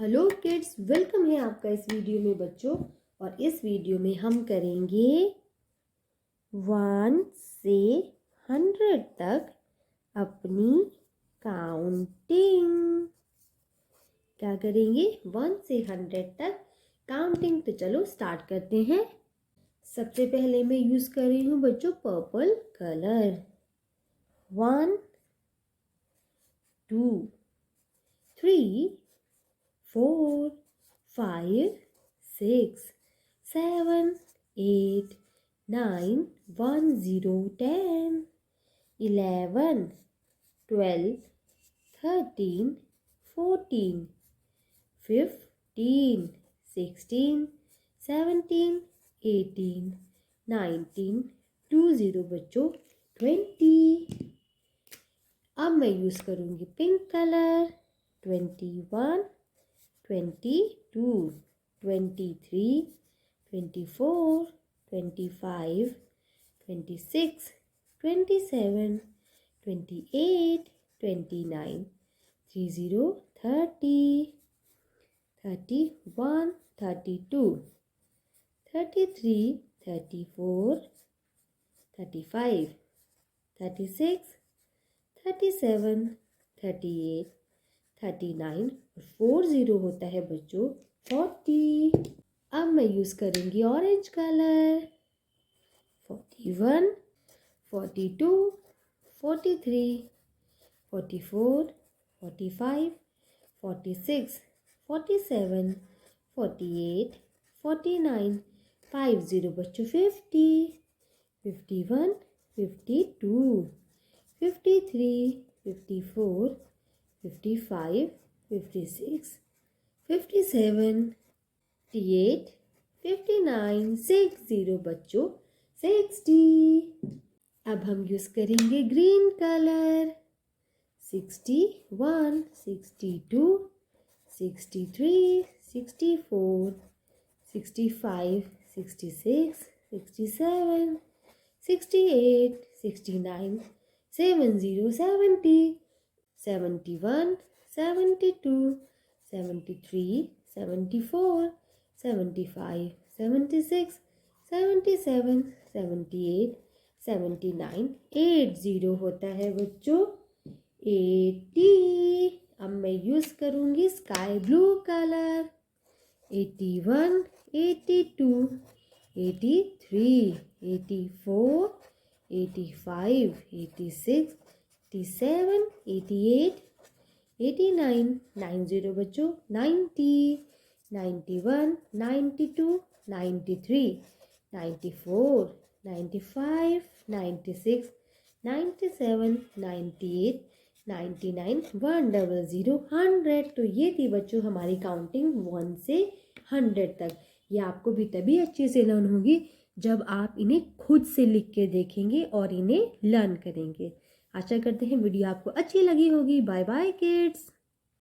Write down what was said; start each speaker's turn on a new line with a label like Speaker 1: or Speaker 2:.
Speaker 1: Hello kids, welcome है आपका इस वीडियो में बच्चों। और इस वीडियो में हम करेंगे 1 से 100 तक अपनी काउंटिंग। क्या करेंगे? 1 से 100 तक काउंटिंग। तो चलो स्टार्ट करते हैं। सबसे पहले मैं यूज कर रही हूँ बच्चों पर्पल कलर। 1 2 3 4 5 6 7 8 9 1 0 10 11 12 13 14 15 16 17 18 19 20 बच्चों 20। अब मैं यूज करूंगी पिंक कलर। 21 22 23 24 25 26 27 28 29 30 30 31 32 33 34 35 36 37 38 39 और 40 होता है बच्चों 40। अब मैं यूज करूंगी ऑरेंज कलर। 41 42 43 44 45 46 47 48 49 50 बच्चों 50 51 52 53 54 55 56 57 58 59 60 बच्चों 60। अब हम यूज करेंगे ग्रीन कलर। 61 62 63 64 65 66 67 68 69 70 70 71 72 73 74 75 76 77 78 79 80 होता है बच्चों 80। अब मैं यूज करूंगी स्काई ब्लू कलर। 81 82 83 84 85 86 87 88 89 90 बच्चों 90 91 92 93 94 95 96 97 98 99 100 100। तो ये थी बच्चों हमारी काउंटिंग 1 से 100 तक। ये आपको भी तभी अच्छे से लर्न होगी जब आप इन्हें खुद से लिख के देखेंगे और इन्हें लर्न करेंगे। आशा करते हैं वीडियो आपको अच्छी लगी होगी। Bye bye kids.